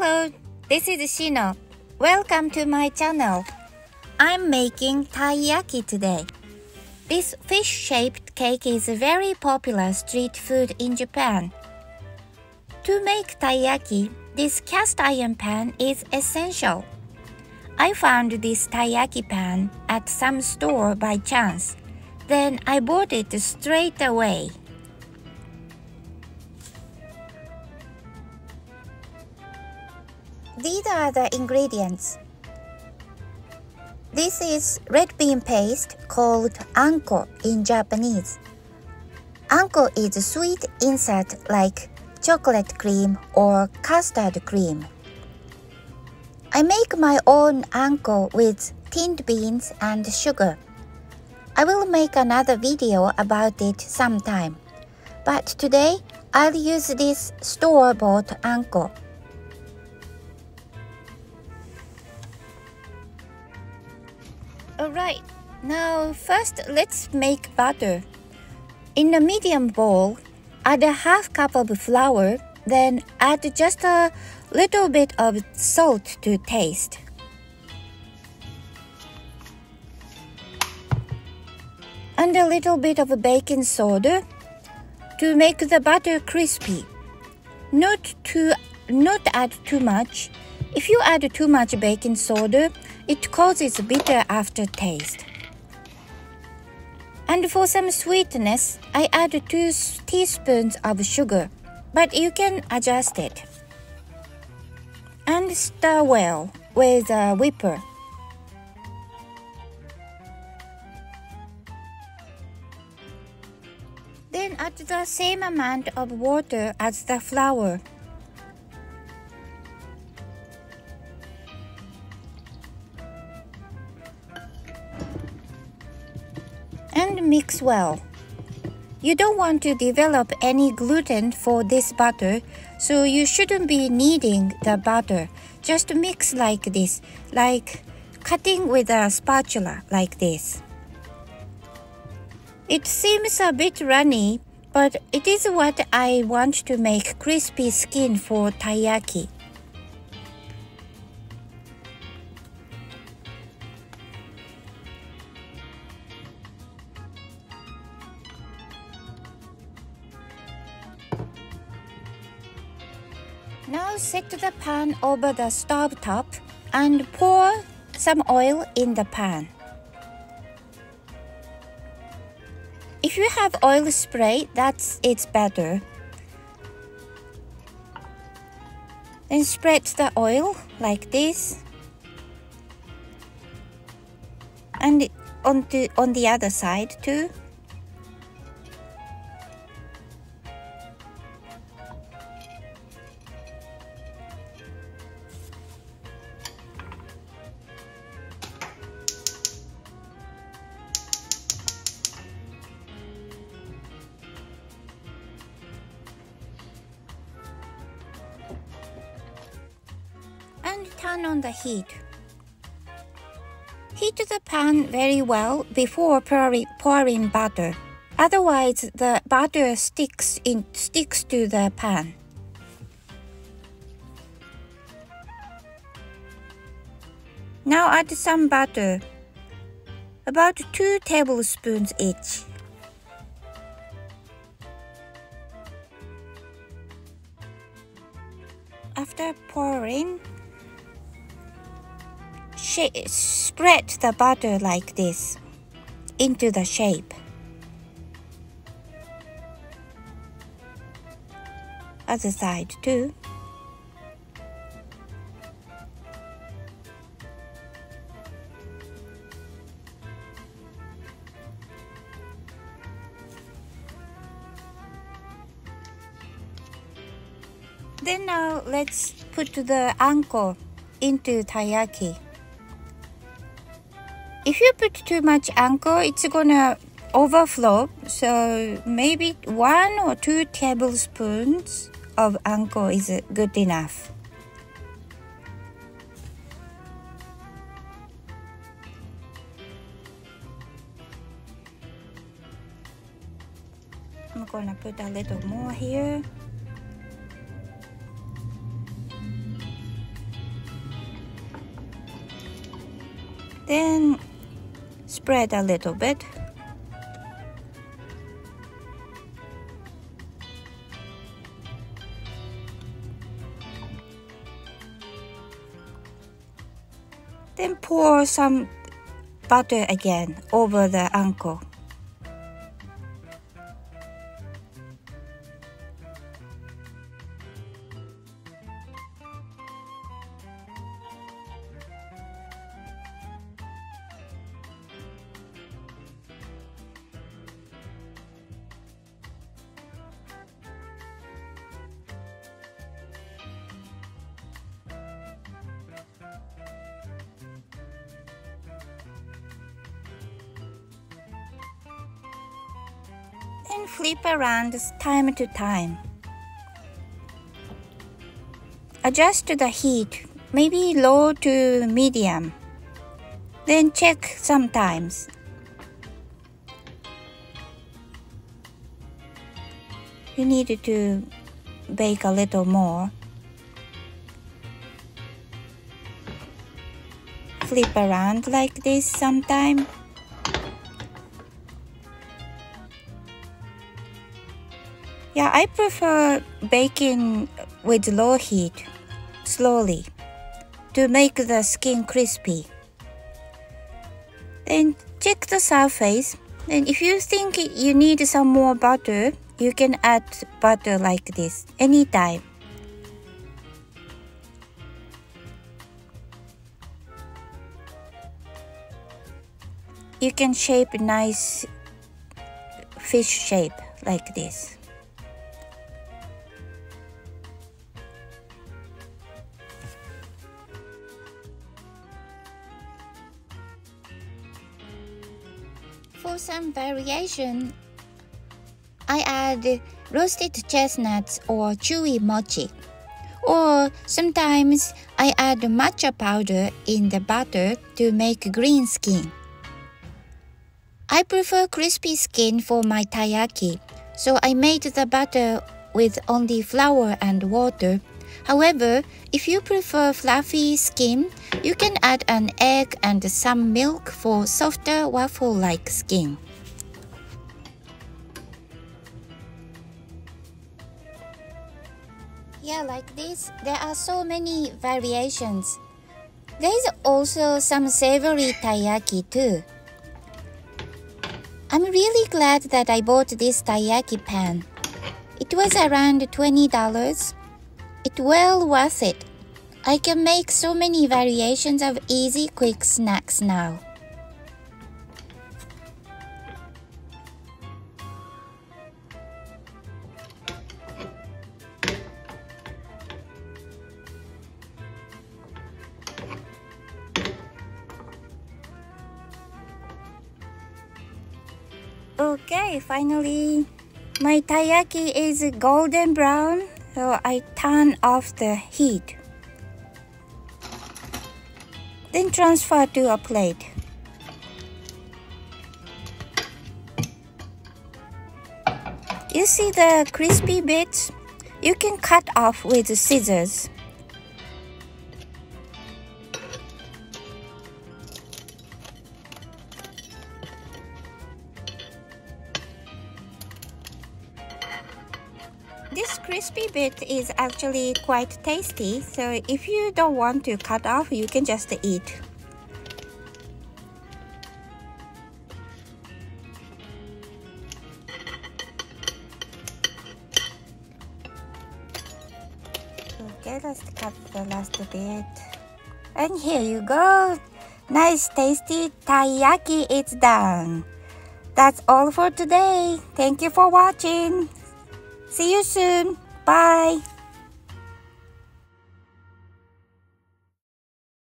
Hello, this is Shino. Welcome to my channel. I'm making taiyaki today. This fish-shaped cake is a very popular street food in Japan. To make taiyaki, this cast iron pan is essential. I found this taiyaki pan at some store by chance. Then I bought it straight away. These are the ingredients. This is red bean paste called anko in Japanese. Anko is a sweet insert like chocolate cream or custard cream. I make my own anko with tinned beans and sugar. I will make another video about it sometime, but today I'll use this store-bought anko. Alright, now first let's make butter. In a medium bowl, add a half cup of flour, then add just a little bit of salt to taste. And a little bit of baking soda to make the butter crispy. Not add too much. If you add too much baking soda, it causes bitter aftertaste. And for some sweetness, I add 2 teaspoons of sugar, but you can adjust it. And stir well with a whipper. Then add the same amount of water as the flour. And mix well. You don't want to develop any gluten for this butter, so you shouldn't be kneading the butter. Just mix like this, like cutting with a spatula like this. It seems a bit runny, but it is what I want to make crispy skin for taiyaki. Now set the pan over the stove top and pour some oil in the pan. If you have oil spray, it's better. Then spread the oil like this. And on the other side too. And turn on the heat. Heat the pan very well before pouring butter. Otherwise, the butter sticks to the pan. Now add some butter, about 2 tablespoons each. After pouring, spread the butter like this into the shape. Other side too. Then now let's put the anko into taiyaki. If you put too much anko, it's gonna overflow, so maybe 1 or 2 tablespoons of anko is good enough. I'm gonna put a little more here. Then spread a little bit. Then pour some butter again over the anko. And flip around time to time. Adjust the heat, maybe low to medium. Then check sometimes. You need to bake a little more. Flip around like this sometime. Yeah, I prefer baking with low heat, slowly, to make the skin crispy. Then check the surface, and if you think you need some more butter, you can add butter like this anytime. You can shape nice fish shape like this. For some variation, I add roasted chestnuts or chewy mochi. Or sometimes I add matcha powder in the butter to make green skin. I prefer crispy skin for my taiyaki, so I made the butter with only flour and water. However, if you prefer fluffy skin, you can add an egg and some milk for softer waffle-like skin. Yeah, like this, there are so many variations. There's also some savory taiyaki too. I'm really glad that I bought this taiyaki pan. It was around $20. It's well worth it. I can make so many variations of easy, quick snacks now. Okay, finally, my taiyaki is golden brown. So I turn off the heat. Then transfer to a plate. You see the crispy bits? You can cut off with scissors. This crispy bit is actually quite tasty, so if you don't want to cut off, you can just eat. Okay, let's cut the last bit. And here you go. Nice, tasty taiyaki is done. That's all for today. Thank you for watching. See you soon. Bye.